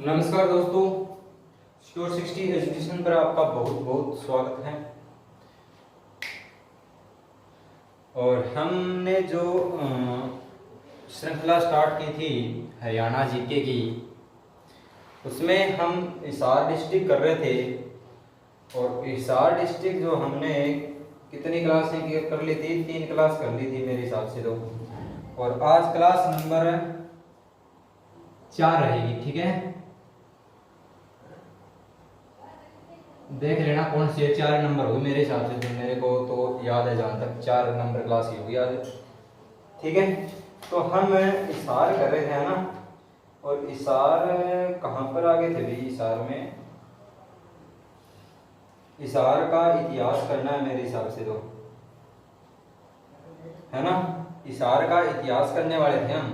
नमस्कार दोस्तों, sure 60 education पर आपका बहुत बहुत स्वागत है। और हमने जो श्रृंखला स्टार्ट की थी हरियाणा जीके की, उसमें हम हिसार डिस्ट्रिक्ट कर रहे थे। और हिसार डिस्ट्रिक्ट जो हमने कितनी क्लासें कर ली थी? 3 क्लास कर ली थी मेरे हिसाब से तो। और आज क्लास नंबर 4 रहेगी, ठीक है। देख लेना कौन सी है, 4 नंबर होगी मेरे हिसाब से, तो मेरे को तो याद है जहाँ तक 4 नंबर क्लास ही होगी आज, ठीक है। तो हम हिसार कर रहे थे ना, और हिसार कहाँ पर आ गए थे भाई? हिसार में हिसार का इतिहास करना है मेरे हिसाब से तो, है ना। हिसार का इतिहास करने वाले थे हम,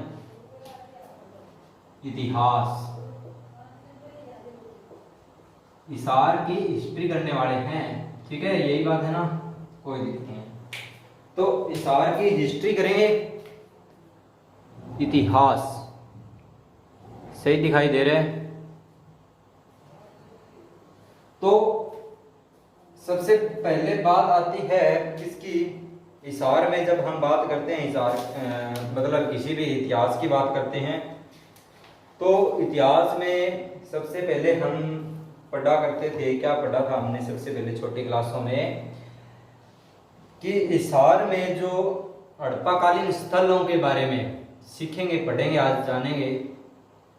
इतिहास, हिसार की हिस्ट्री करने वाले हैं, ठीक है। यही बात है ना, कोई दिक्कत नहीं। तो हिसार की हिस्ट्री करेंगे, इतिहास सही दिखाई दे रहा है। तो सबसे पहले बात आती है किसकी? हिसार में जब हम बात करते हैं, हिसार मतलब किसी भी इतिहास की बात करते हैं, तो इतिहास में सबसे पहले हम पढ़ा करते थे। क्या पढ़ा था हमने सबसे पहले छोटी क्लासों में? कि हिसार में जो हड़प्पाकालीन स्थलों के बारे में सीखेंगे, पढ़ेंगे, आज जानेंगे।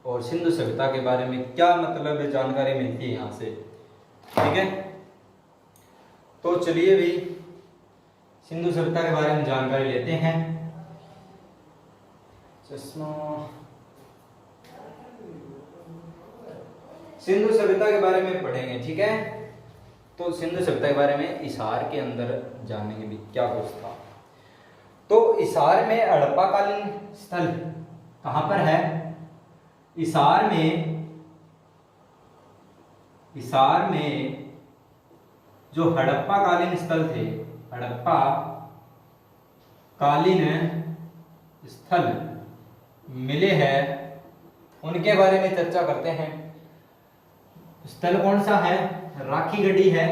और सिंधु सभ्यता के बारे में क्या मतलब जानकारी मिलती है यहाँ से, ठीक है। तो चलिए भी सिंधु सभ्यता के बारे में जानकारी लेते हैं। चश्मा, सिंधु सभ्यता के बारे में पढ़ेंगे, ठीक है। तो सिंधु सभ्यता के बारे में हिसार के अंदर जानेंगे भी क्या कुछ था। तो हिसार में हड़प्पाकालीन स्थल कहां पर है? हिसार में जो हड़प्पाकालीन स्थल थे, हड़प्पाकालीन स्थल मिले हैं, उनके बारे में चर्चा करते हैं। स्थल कौन सा है? राखीगढ़ी है,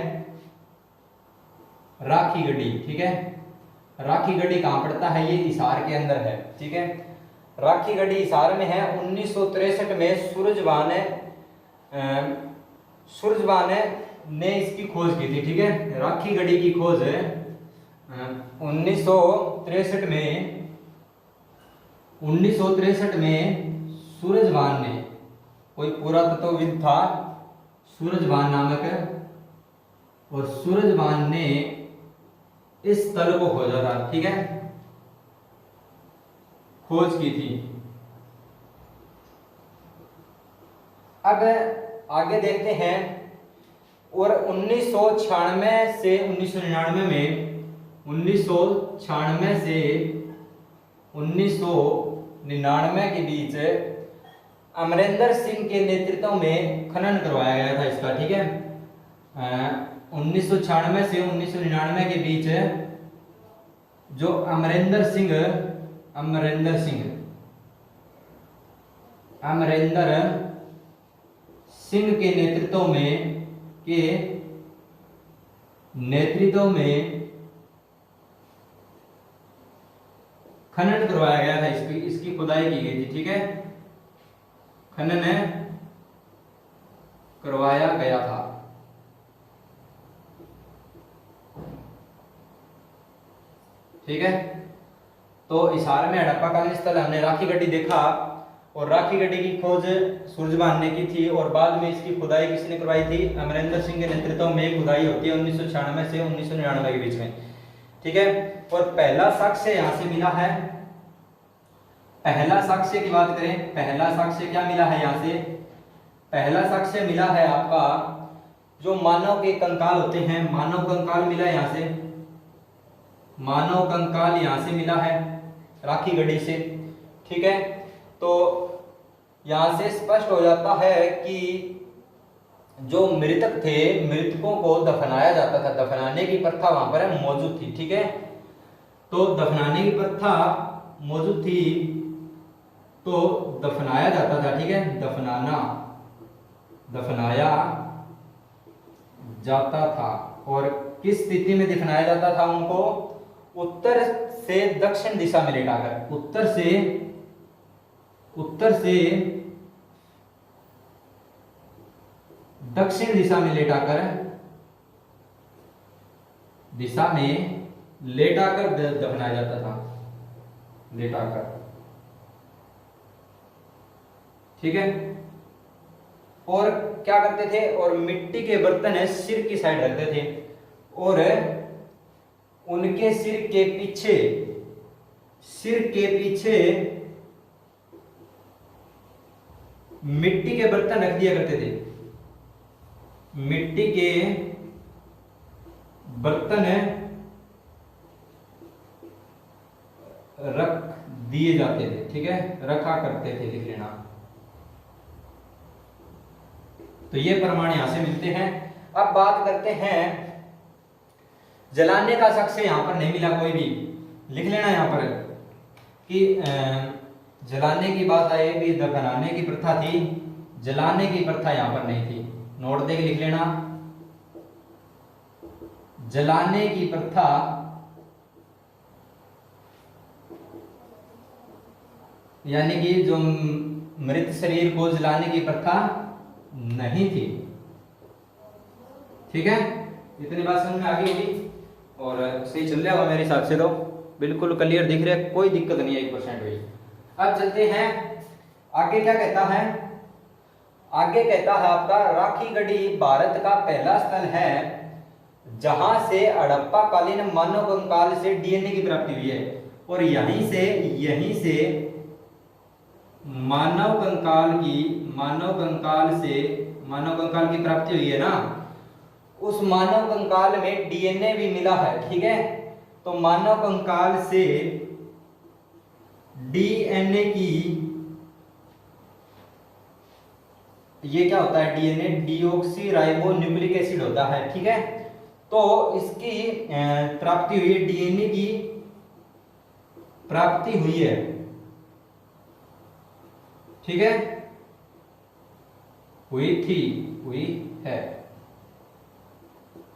राखीगढ़ी, ठीक है। राखीगढ़ी कहां पड़ता है? ये हिसार के अंदर है, ठीक है। राखीगढ़ी हिसार में है। 1963 में सूरजवान ने इसकी खोज की थी, ठीक है। राखीगढ़ी की खोज 1963 में सूरजवान ने, कोई पुरातत्वविद था सूरजवान नामक, और सूरजवान ने इस स्थल को खोजा था, ठीक है, खोज की थी। अब आगे देखते हैं। और 1996 से 1999 में, 1996 से 1999 के बीच अमरिंदर सिंह के नेतृत्व में खनन करवाया गया था इसका, ठीक है। 1996 से 1999 के बीच जो अमरिंदर सिंह के नेतृत्व में खनन करवाया गया था, इसकी खुदाई की गई थी, ठीक है। खनन करवाया गया था, ठीक है। तो हिसार में हड़प्पाकालीन स्थल हमने राखीगढ़ी देखा, और राखीगढ़ी की खोज सूरजवान ने की थी, और बाद में इसकी खुदाई किसने करवाई थी? अमरिंदर सिंह के नेतृत्व में खुदाई होती है 1996 से 1999 के बीच में, ठीक है। और पहला साक्ष्य यहां से मिला है। पहला साक्ष्य की बात करें, पहला साक्ष्य क्या मिला है यहां से? पहला साक्ष्य मिला है आपका जो मानव के कंकाल होते हैं, मानव कंकाल मिला यहां से, मानव कंकाल यहां से मिला है राखीगढ़ी से, ठीक है। तो यहां से स्पष्ट हो जाता है कि जो मृतक थे, मृतकों को दफनाया जाता था, दफनाने की प्रथा वहां पर मौजूद थी, ठीक है। तो दफनाने की प्रथा मौजूद थी, तो दफनाया जाता था, ठीक है, दफनाना, दफनाया जाता था। और किस स्थिति में दफनाया जाता था उनको? उत्तर से दक्षिण दिशा में लेटाकर, उत्तर से दक्षिण दिशा में लेटाकर दफनाया जाता था, लेटाकर। ठीक है। और क्या करते थे? और मिट्टी के बर्तन सिर की साइड रखते थे और उनके सिर के पीछे मिट्टी के बर्तन रख दिया करते थे। मिट्टी के बर्तन रख दिए जाते थे। ठीक है, रखा करते थे, लिख लेना। तो ये प्रमाण यहां से मिलते हैं। अब बात करते हैं, जलाने का शख्स यहां पर नहीं मिला कोई भी, लिख लेना यहां पर कि जलाने की बात आए भी, दफनाने की प्रथा थी, जलाने की प्रथा यहां पर नहीं थी। नोट देके लिख लेना, जलाने की प्रथा यानी कि जो मृत शरीर को जलाने की प्रथा नहीं थी। ठीक है, इतनी बात समझ में आ गई होगी और सही चल रहा होगा मेरे हिसाब से। तो बिल्कुल क्लियर दिख रहा है, कोई दिक्कत नहीं है 1% भी। अब चलते हैं आगे, क्या कहता है? आगे कहता है आपका, राखीगढ़ी भारत का पहला स्थल है जहां से हड़प्पा कालीन मानव कंकाल से डीएनए की प्राप्ति हुई है। और यहीं से मानव कंकाल की प्राप्ति हुई है ना, उस मानव कंकाल में डीएनए भी मिला है। ठीक है, तो मानव कंकाल से डीएनए की, ये क्या होता है? DNA deoxy ribo nucleic acid होता है। ठीक है, तो इसकी प्राप्ति हुई है, डीएनए की प्राप्ति हुई है। ठीक है, हुई है।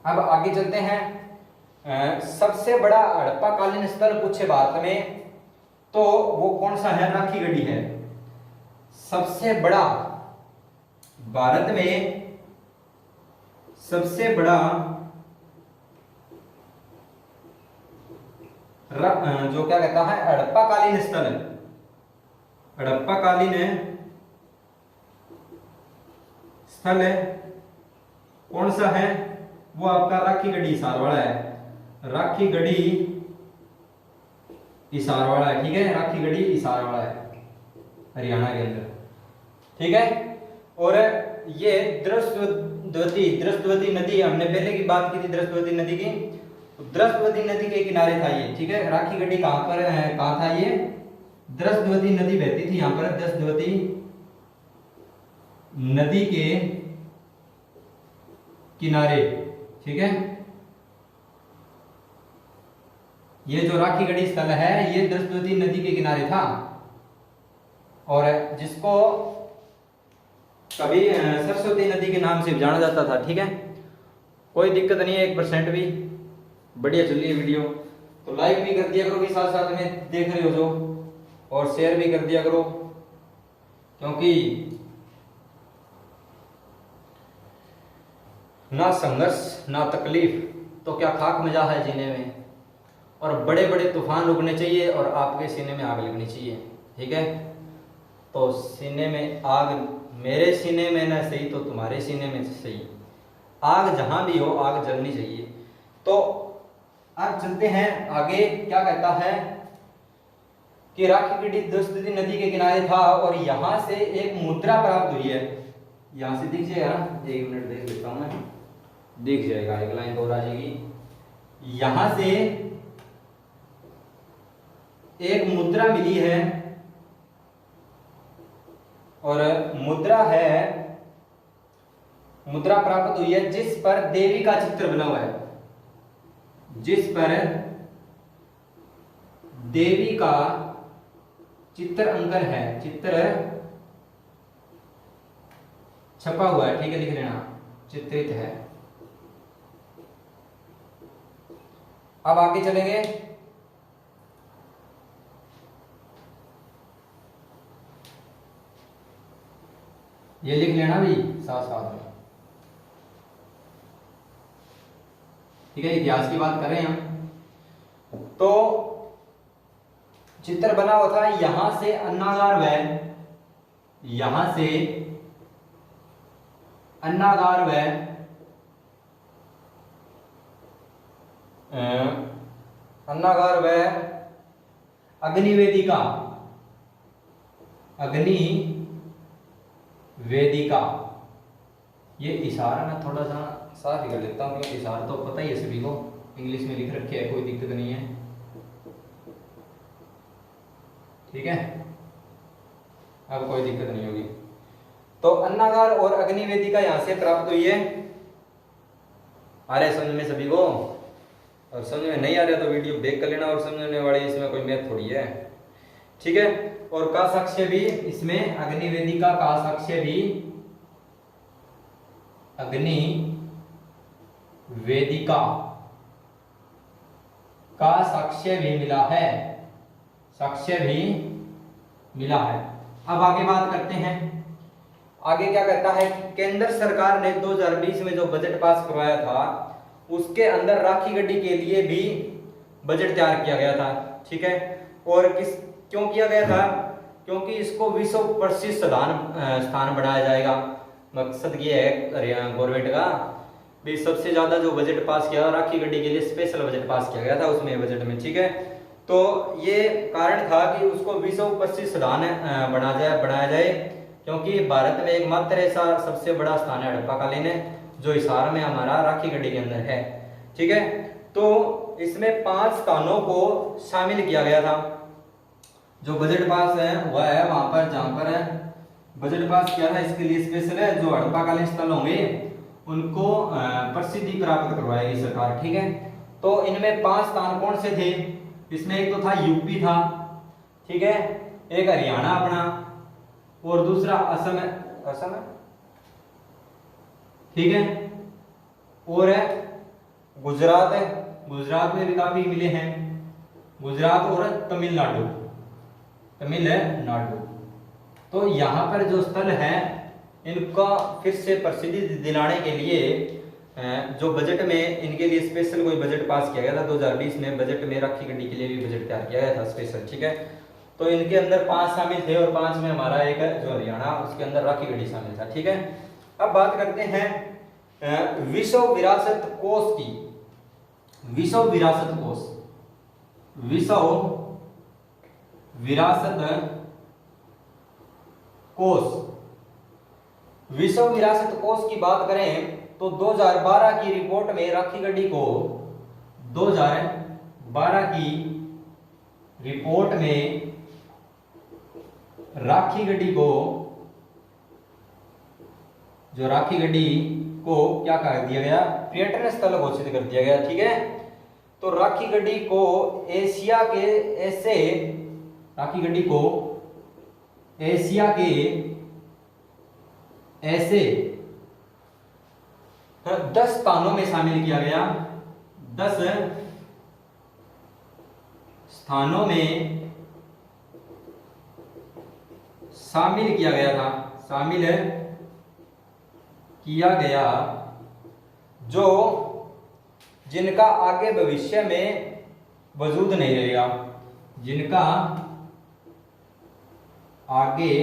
अब आगे चलते हैं, सबसे बड़ा हड़प्पा कालीन स्थल पूछे भारत में, तो वो कौन सा है? राखीगढ़ी है। सबसे बड़ा भारत में, सबसे बड़ा जो क्या कहता है, हड़प्पा कालीन स्थल, हड़प्पा कालीन स्थल है कौन सा है? वो आपका राखीगढ़ी हिसार वाला है। राखीगढ़ी हिसार वाला है। ठीक है, राखीगढ़ी हिसार वाला है, हरियाणा के अंदर। ठीक है, और ये द्रष्टवती नदी, हमने पहले की बात की थी द्रष्टवती नदी की, द्रष्टवती नदी के किनारे था ये। ठीक है, राखीगढ़ी कहां था? ये द्रष्टवती नदी बहती थी यहां पर, द्रष्टवती नदी के किनारे। ठीक है, ये जो राखीगढ़ी स्थल है ये द्रष्टवती नदी के किनारे था, और जिसको कभी सरस्वती नदी के नाम से जाना जाता था। ठीक है, कोई दिक्कत नहीं है 1% भी, बढ़िया चल रही है वीडियो। तो लाइक भी कर दिया करो कि साथ साथ में देख रहे हो जो, और शेयर भी कर दिया करो, क्योंकि ना संघर्ष ना तकलीफ तो क्या खाक मजा है जीने में। और बड़े बड़े तूफान रुकने चाहिए और आपके सीने में आग लगनी चाहिए। ठीक है, तो सीने में आग, मेरे सीने में ना सही तो तुम्हारे सीने में सही, आग जहां भी हो आग जलनी चाहिए। तो अब चलते हैं आगे, क्या कहता है कि राखीगढ़ी द्रष्टवती नदी के किनारे था और यहां से एक मुद्रा प्राप्त हुई है। यहां से दिख जाएगा ना, 1 मिनट देख लेता हूं मैं, दिख जाएगा, एक लाइन और आ जाएगी। यहां से एक मुद्रा मिली है, और मुद्रा प्राप्त हुई है जिस पर देवी का चित्र बना हुआ है, जिस पर देवी का चित्र अंकन है, चित्र छपा हुआ है, ठीक है, लिख लेना, चित्रित है। अब आगे चलेंगे। ये लिख लेना भी साथ साथ में, ठीक है। इतिहास की बात करें हम तो चित्र बना हुआ था, यहां से अन्नागार वैल, यहां से अन्नागार वैल, अन्नागार व अग्निवेदिका, अग्निवेदिका। ये इशारा मैं थोड़ा सा साफ ही कर लेता हूँ क्योंकि इशारा तो पता ही है सभी को, इंग्लिश में लिख रखे है, कोई दिक्कत नहीं है, ठीक है, अब कोई दिक्कत नहीं होगी। तो अन्नागार और अग्निवेदिका यहां से प्राप्त हुई है। आ रहे समझ में सभी को? और समझ में नहीं आ रहा तो वीडियो बैक कर लेना, और समझने वाली इसमें कोई मैथ थोड़ी है, ठीक है। और का साक्ष्य भी इसमें, अग्निवेदिका का साक्ष्य भी, अग्निवेदिका का साक्ष्य भी मिला है, साक्ष्य भी मिला है। अब आगे बात करते हैं, आगे क्या कहता है कि केंद्र सरकार ने 2020 में जो बजट पास करवाया था उसके अंदर राखी गड्डी के लिए भी बजट तैयार किया गया था, ठीक है। और क्यों किया गया था? क्योंकि इसको विश्व प्रसिद्ध स्थान बनाया जाएगा। मकसद ये है गवर्नमेंट का भी, सबसे ज्यादा जो बजट पास किया राखी गड्डी के लिए स्पेशल बजट पास किया गया था उसमें बजट में, ठीक है। तो ये कारण था कि उसको विश्व प्रसिद्ध स्थान बनाया जाए, क्योंकि भारत में एकमात्र ऐसा सबसे बड़ा स्थान है हड़प्पा कालीन है जो हिसार में हमारा राखी गड्डी के अंदर है, ठीक है। तो इसमें 5 स्थानों को शामिल किया गया था। जो बजट पास है वह है वहां पर, जहां पर बजट पास किया था इसके लिए स्पेशल है, जो हड़प्पा कालीन स्थल होंगे उनको प्रसिद्धि प्राप्त करवाएगी सरकार, ठीक है। तो इनमें 5 स्थान कौन से थे? इसमें एक तो था यूपी था, ठीक है, एक हरियाणा अपना, और दूसरा असम है, असम है, ठीक है, और है गुजरात है, गुजरात में भी काफी मिले हैं, गुजरात और तमिलनाडु, तमिलनाडु। तो यहाँ पर जो स्थल है इनका फिर से प्रसिद्धि दिलाने के लिए जो बजट में इनके लिए स्पेशल कोई बजट पास किया गया था 2020 में, बजट में राखी गड्डी के लिए भी बजट तैयार किया गया था स्पेशल, ठीक है। तो इनके अंदर 5 शामिल थे और 5 में हमारा एक है जो हरियाणा, उसके अंदर राखी गड्डी शामिल था, ठीक है। अब बात करते हैं विश्व विरासत कोष की। विश्व विरासत कोष, विश्व विरासत कोष, विश्व विरासत कोष की बात करें तो 2012 की रिपोर्ट में राखी गड्डी को, 2012 की रिपोर्ट में राखी गड्डी को, जो राखी गड्डी को क्या कर दिया गया? पर्यटन स्थल घोषित कर दिया गया, ठीक है। तो राखी गड्डी को एशिया के ऐसे, राखी गड्डी को एशिया के ऐसे 10 स्थानों में शामिल किया गया, 10 स्थानों में शामिल किया गया था, शामिल किया गया, जो जिनका आगे भविष्य में वजूद नहीं रहेगा, जिनका आगे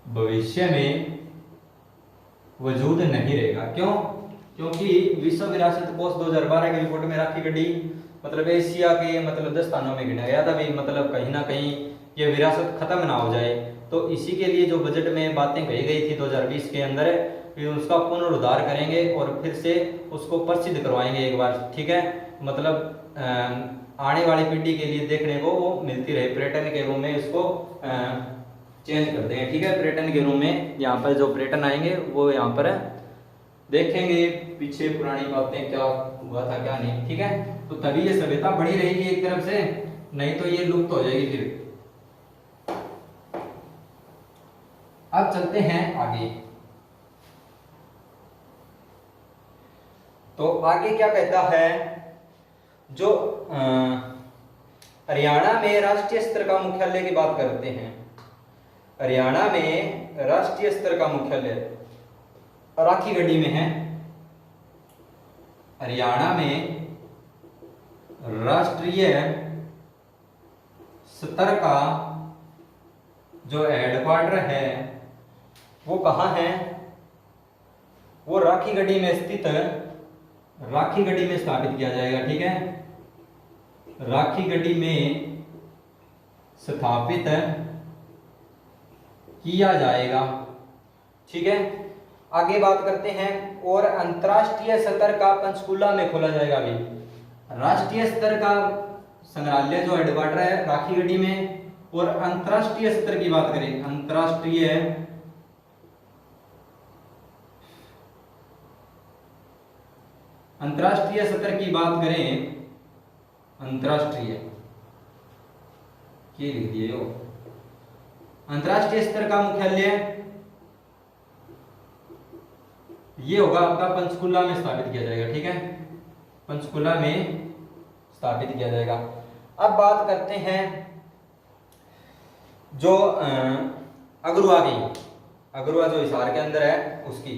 भविष्य में वजूद नहीं रहेगा। क्यों? क्योंकि विश्व विरासत कोष 2012 की रिपोर्ट में राखी गड्डी मतलब एशिया के मतलब 10 स्थानों में गिना गया था भी, मतलब कहीं ना कहीं ये विरासत खत्म ना हो जाए, तो इसी के लिए जो बजट में बातें कही गई थी 2020 के अंदर, फिर उसका पुनरुद्धार करेंगे और फिर से उसको प्रसिद्ध करवाएंगे एक बार, ठीक है। मतलब आने वाली पीढ़ी के लिए देखने को वो मिलती रहे, पर्यटन के रूप में उसको चेंज कर देंगे, ठीक है। पर्यटन के रूप में यहाँ पर जो पर्यटन आएंगे वो यहाँ पर देखेंगे पीछे पुरानी बातें क्या हुआ था क्या नहीं, ठीक है। तो तभी ये सभ्यता बढ़ी रहेगी एक तरफ से, नहीं तो ये लुप्त हो जाएगी फिर। अब चलते हैं आगे। तो आगे क्या कहता है, जो हरियाणा में राष्ट्रीय स्तर का मुख्यालय की बात करते हैं। हरियाणा में राष्ट्रीय स्तर का मुख्यालय राखीगढ़ी में है। हरियाणा में राष्ट्रीय स्तर का जो हेडक्वार्टर है वो कहाँ है, वो राखीगढ़ी में स्थित, राखीगढ़ी में स्थापित किया जाएगा। ठीक है, राखीगढ़ी में स्थापित किया जाएगा। ठीक है, आगे बात करते हैं। और अंतर्राष्ट्रीय स्तर का पंचकुला में खोला जाएगा। अभी राष्ट्रीय स्तर का संग्रहालय जो हेडक्वार्टर है राखीगढ़ी में, और अंतर्राष्ट्रीय स्तर की बात करें, अंतर्राष्ट्रीय स्तर की बात करें, अंतर्राष्ट्रीय क्या लिख दिए हो, अंतर्राष्ट्रीय स्तर का मुख्यालय ये होगा आपका पंचकुला में स्थापित किया जाएगा। ठीक है, पंचकुला में स्थापित किया जाएगा। अब बात करते हैं जो अगरुआ की, अगरुआ जो हिसार के अंदर है उसकी।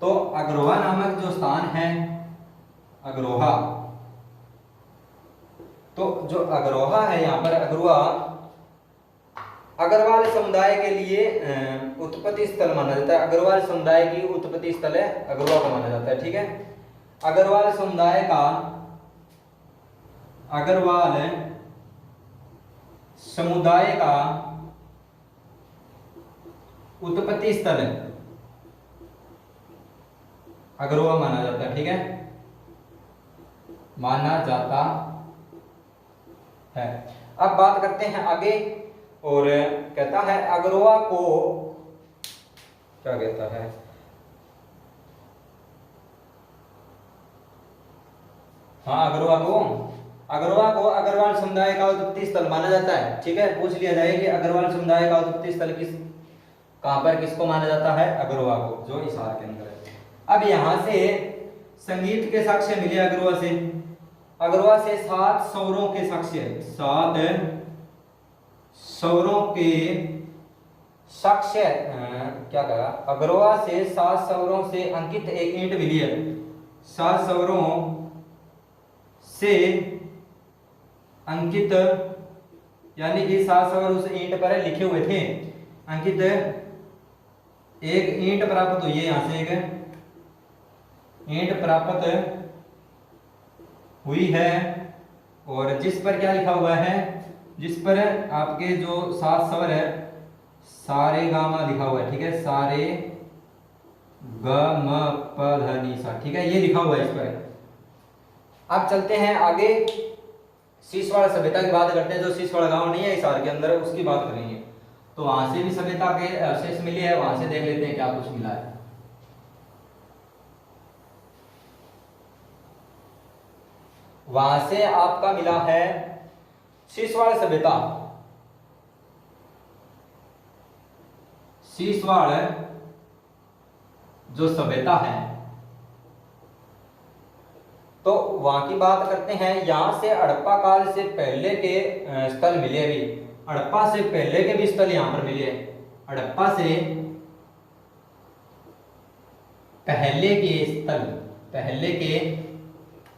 तो अगरोहा नामक जो स्थान है, अगरोहा, तो जो अगरोहा है यहाँ पर, अगरुआ अग्रवाल समुदाय के लिए उत्पत्ति स्थल माना जाता है। अग्रवाल समुदाय की उत्पत्ति स्थल है अगरुआ को माना जाता है। ठीक है, अग्रवाल समुदाय का, अग्रवाल समुदाय का उत्पत्ति स्थल अगरुआ माना जाता है। ठीक है, माना जाता है। अब बात करते हैं आगे, और कहता है अगरुआ को क्या कहता है, हाँ अगरुआ को अग्रवाल समुदाय का उत्पत्ति स्थल माना जाता है। ठीक है, पूछ लिया जाए कि अग्रवाल समुदाय का उत्पत्ति स्थल कहां पर किसको माना जाता है, अगरुआ को, जो हिसार के अंदर है। अब यहां से संगीत के साक्ष्य मिले अगरुआ से, अगरुआ से 7 सौरों के साक्ष्य, 7 सौरों के साक्ष्य क्या कहा, अगरुआ से 7 सौरों से अंकित एक ईंट मिली है। 7 सौरों से अंकित, यानी कि 7 सौर उस ईंट पर लिखे हुए थे, अंकित एक ईंट प्राप्त हुई है। यहां से एक ईंट प्राप्त हुई है, और जिस पर क्या लिखा हुआ है, जिस पर आपके जो 7 स्वर है, सारे गामा लिखा हुआ है। ठीक है, सारे ग म प ध नि सा, ठीक है, ये लिखा हुआ है इस पर। अब चलते हैं आगे, सीसवाड़ सभ्यता की बात करते हैं। जो सीसवाड़ गांव नहीं है हिसार के अंदर, उसकी बात करेंगे। तो वहां से भी सभ्यता के अवशेष मिले हैं, वहां से देख लेते हैं क्या कुछ मिला है। वहां से आपका मिला है सीसवाड़ सभ्यता। सीसवाड़ जो सभ्यता है, तो वहां की बात करते हैं। यहां से हड़प्पा काल से पहले के स्थल मिले भी, हड़प्पा से पहले के भी स्थल यहां पर मिले। हड़प्पा से पहले के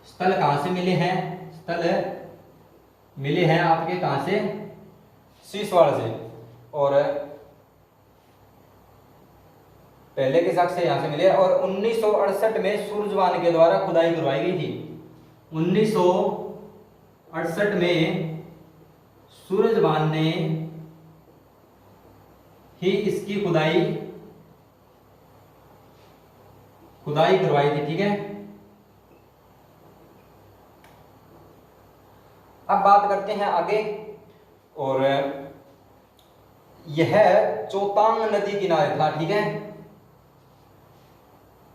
स्थल कहां से मिले हैं, स्थल मिले हैं आपके कहां से, सीसवाड़ से। और पहले के साक्ष्य यहां से मिले। और 1968 में सूरजवान के द्वारा खुदाई करवाई गई थी। 1968 में सूरजवान ने ही इसकी खुदाई करवाई थी। ठीक है, अब बात करते हैं आगे। और यह चोतांग नदी किनारे था। ठीक है,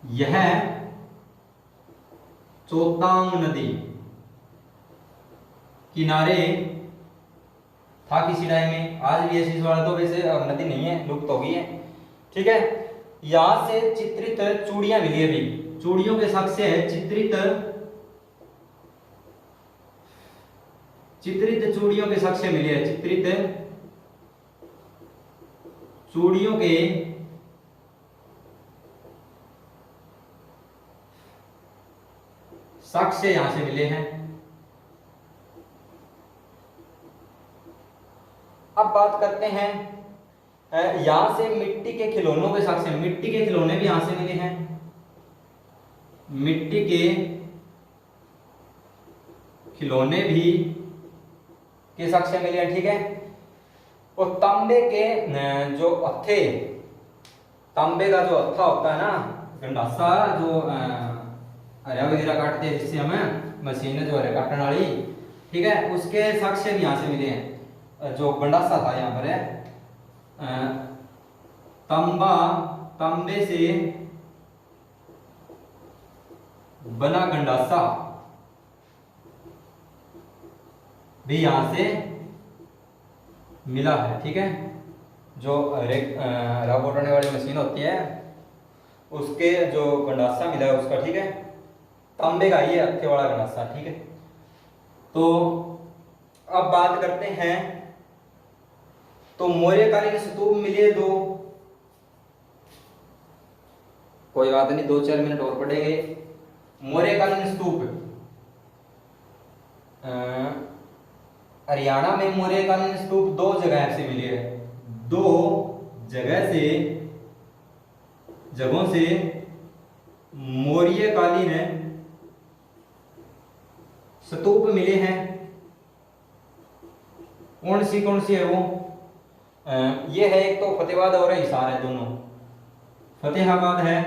यह चोतांग नदी किनारे था किसी टाइम में। आज भी ऐसी तो वैसे नदी नहीं है, लुप्त हो गई है। ठीक है। यहां से चित्रित चूड़ियां मिली अभी, चूड़ियों के साक्ष्य है चित्रित चूड़ियों के साक्ष्य मिले हैं, चित्रित चूड़ियों के साक्ष्य यहां से मिले हैं। अब बात करते हैं यहां से मिट्टी के खिलौनों के साक्ष्य, मिट्टी के खिलौने भी यहां से मिले हैं, मिट्टी के खिलौने भी के साक्ष्य मिले हैं, ठीक है। और तांबे के जो हत्थे, तांबे का जो हत्था होता है ना, गंडासा जो हरा वगैरह काटते हैं जिससे हमें मशीन जो है काटने वाली, ठीक है, उसके साक्ष्य भी यहाँ से मिले हैं। जो गंडासा था यहाँ पर है तांबे से बना गंडासा भी यहाँ से मिला है, ठीक है। जो हरा बोटने वाली मशीन होती है उसके जो गंडासा मिला है उसका, ठीक है, तांबे का ये हत्थे वाला गंडासा, ठीक है। तो अब बात करते हैं, तो मौर्यकालीन स्तूप मिले दो, कोई बात नहीं, 2-4 मिनट और पढ़ेंगे। मौर्यकालीन स्तूप हरियाणा में मौर्यकालीन स्तूप 2 जगह से मिले हैं, 2 जगहों से मौर्यकालीन स्तूप मिले हैं। कौन सी है वो? ये है एक तो फतेहाबाद और हिसार है, दोनों फतेहाबाद है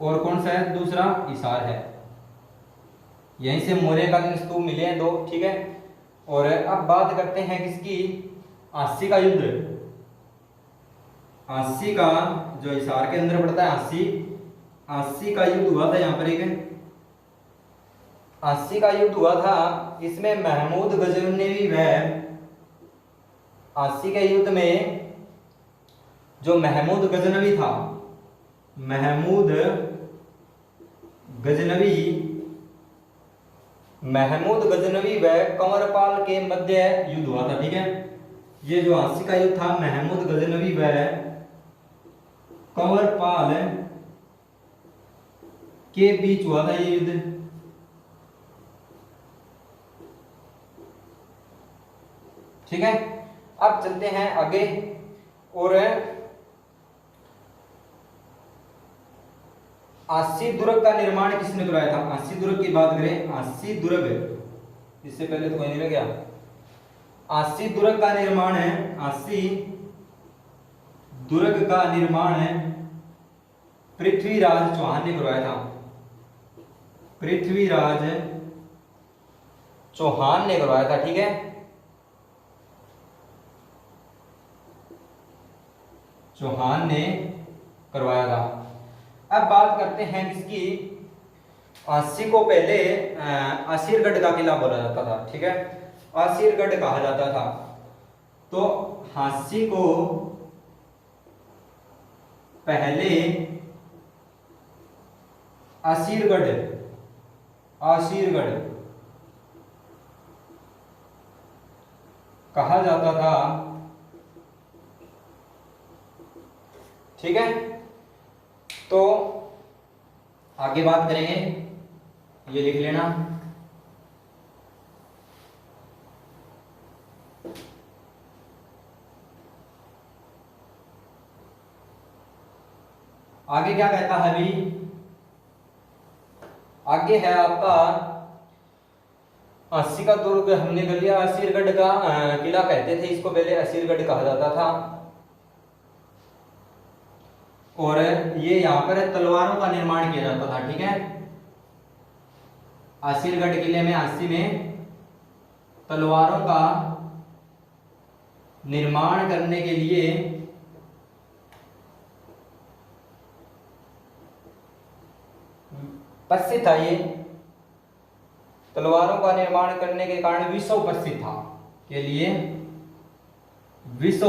और कौन सा है दूसरा? हिसार है। यहीं से मौर्यकालीन स्तूप मिले हैं 2, ठीक है। और अब बात करते हैं किसकी? अस्सी का युद्ध, अस्सी का जो हिसार के अंदर पड़ता है, अस्सी का युद्ध हुआ था यहाँ पर, एक 80 का युद्ध हुआ था। इसमें महमूद गजनवी व 80 के युद्ध में जो महमूद गजनवी था, महमूद गजनवी व कंवरपाल के मध्य युद्ध हुआ था, ठीक है। ये जो 80 का युद्ध था महमूद गजनवी व कंवरपाल के बीच हुआ था ये युद्ध, ठीक है। अब चलते हैं आगे, और अस्सी दुर्ग का निर्माण किसने करवाया था? अस्सी दुर्ग की बात करें, अस्सी दुर्ग, इससे पहले तो कोई नहीं रह गया। अस्सी दुर्ग का निर्माण है, अस्सी दुर्ग का निर्माण है पृथ्वीराज चौहान ने करवाया था, पृथ्वीराज चौहान ने करवाया था, ठीक है। चौहान ने करवाया था। अब बात करते हैं किसकी? अस्सी को पहले असीरगढ़ का किला बोला जाता था, ठीक है, असीरगढ़ कहा जाता था। तो अस्सी को पहले असीरगढ़ कहा जाता था, ठीक है। तो आगे बात करेंगे, ये लिख लेना। आगे क्या कहता है अभी? आगे है आपका अस्सी का दुर्ग हमने कर लिया, असीरगढ़ का किला कहते थे इसको, पहले असीरगढ़ कहा जाता था। और ये यहाँ पर तलवारों का निर्माण किया जाता था, ठीक है। असीरगढ़ किले में 80 में तलवारों का निर्माण करने के लिए प्रसिद्ध था, ये तलवारों का निर्माण करने के कारण विश्व प्रसिद्ध था, के लिए विश्व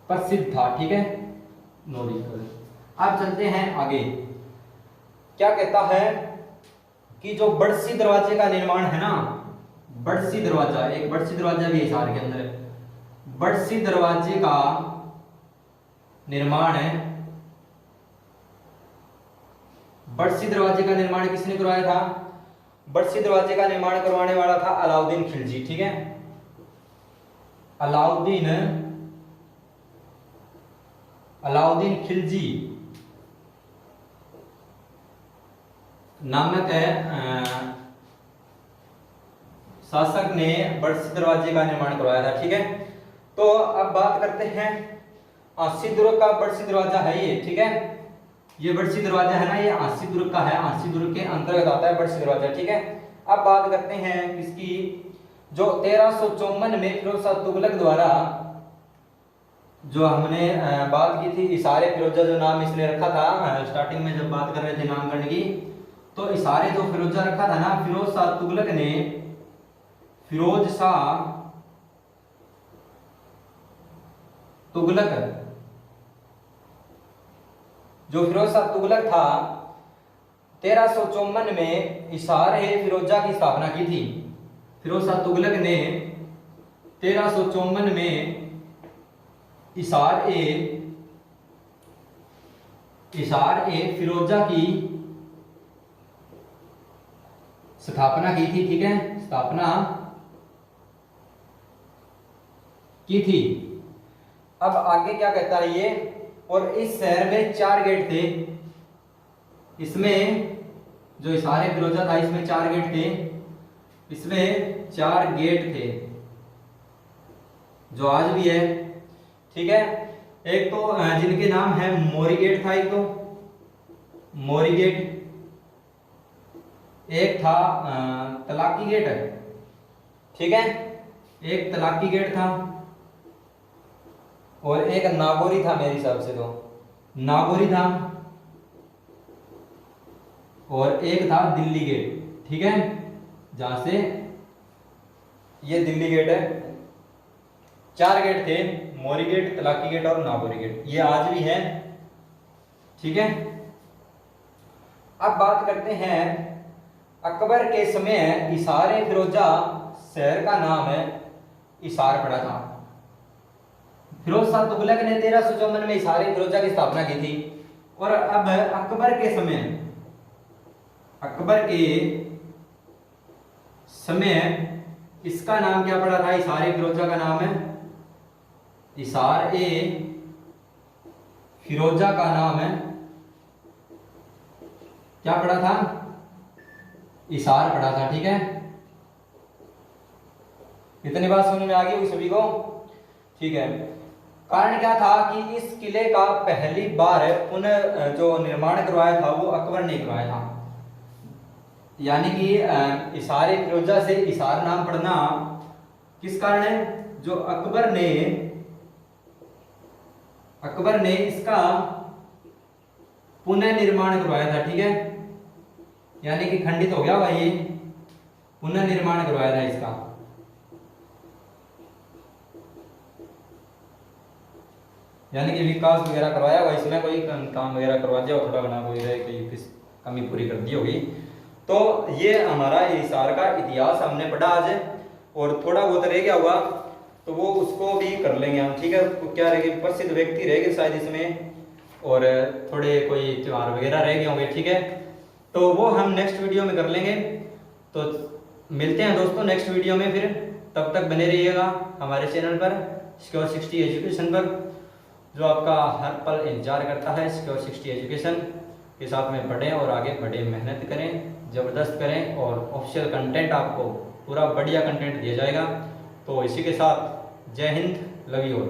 प्रसिद्ध था, ठीक है, नो डिफिकल्ट। अब चलते हैं आगे। क्या कहता है कि जो बड़सी दरवाजे का निर्माण है ना, बड़सी दरवाजा, एक बड़सी दरवाजा भी है हिसार के अंदर, बड़सी दरवाजे का निर्माण है, बड़सी दरवाजे का निर्माण किसने करवाया था? बड़सी दरवाजे का निर्माण करवाने वाला था अलाउद्दीन खिलजी, ठीक है, अलाउद्दीन खिलजी नामक शासक ने बड़सी दरवाजे का निर्माण करवाया था, ठीक है। तो अब बात करते हैं आंसी दुर्ग का, बड़सी दरवाजा है ये, ठीक है, ये बड़सी दरवाजा है ना, ये आंसी दुर्ग का है, आंसी दुर्ग के अंतर्गत आता है बड़सी दरवाजा, ठीक है। अब बात करते हैं किसकी, जो 1354 में फिरोज शाह तुगलक द्वारा, जो हमने बात की थी इसारे फिरोजा, जो नाम इसने रखा था स्टार्टिंग में जब बात कर रहे थे नामकरण की, तो इसारे जो फिरोजा रखा था ना, फिरोज शाह तुगलक ने, फिरोज शाह तुगलक, जो फिरोज शाह तुगलक था 1354 में इसार-ए-फिरोजा की स्थापना की थी। फिरोज शाह तुगलक ने 1354 में इसार-ए-फिरोजा की स्थापना की थी, ठीक है, स्थापना की थी। अब आगे क्या कहता है ये, और इस शहर में 4 गेट थे, इसमें जो इसार-ए-फिरोजा था इसमें 4 गेट थे, इसमें 4 गेट थे जो आज भी है, ठीक है। एक तो जिनके नाम है मोरी गेट था, एक तो मोरी गेट, एक था तलाकी गेट, ठीक है, एक तलाकी गेट था, और एक नागौरी था, मेरे हिसाब से तो नागौरी था, और एक था दिल्ली गेट, ठीक है, जहां से ये दिल्ली गेट है। 4 गेट थे, मोरी गेट, तलाकी गेट और नागौरी गेट, ये आज भी है, ठीक है। अब बात करते हैं अकबर के समय इसार-ए-फिरोजा शहर का नाम है इसार पड़ा था। फिरोज शाह तुगलक ने 1354 में इसार-ए-फिरोजा की स्थापना की थी, और अब अकबर के समय इसका नाम क्या पड़ा था? इसार-ए-फिरोजा का नाम है, इसार-ए-फिरोजा का नाम है क्या पड़ा था? इसार पड़ा था, ठीक है। इतनी बात समझ में आ गई सभी को, ठीक है। कारण क्या था कि इस किले का पहली बार पुनः जो निर्माण करवाया था वो अकबर ने करवाया था, यानी कि इसार-ए-फिरोजा से इसार नाम पड़ना किस कारण है? जो अकबर ने इसका पुनः निर्माण करवाया था, ठीक है, यानी कि खंडित हो गया भाई, पुनः निर्माण करवाया था इसका, यानी कि विकास वगैरह करवाया हुआ, इसमें कोई काम वगैरह करवा दिया, थोड़ा बना कोई रहे, कोई कमी पूरी कर दी होगी। तो ये हमारा इसार का इतिहास हमने पढ़ा आज, और थोड़ा बहुत रह गया हुआ तो वो उसको भी कर लेंगे हम, ठीक है। तो क्या रहेगी, प्रसिद्ध व्यक्ति रहेंगे शायद इसमें, और थोड़े कोई त्योहार वगैरह रह गए होंगे, ठीक है, तो वो हम नेक्स्ट वीडियो में कर लेंगे। तो मिलते हैं दोस्तों नेक्स्ट वीडियो में, फिर तब तक बने रहिएगा हमारे चैनल पर सिक्योर 60 एजुकेशन पर, जो आपका हर पल इंतजार करता है। सिक्योर 60 एजुकेशन के साथ में पढ़ें और आगे बढ़े, मेहनत करें, ज़बरदस्त करें, और ऑफिशियल कंटेंट आपको पूरा बढ़िया कंटेंट दिया जाएगा। तो इसी के साथ जय हिंद, लव यू ऑल।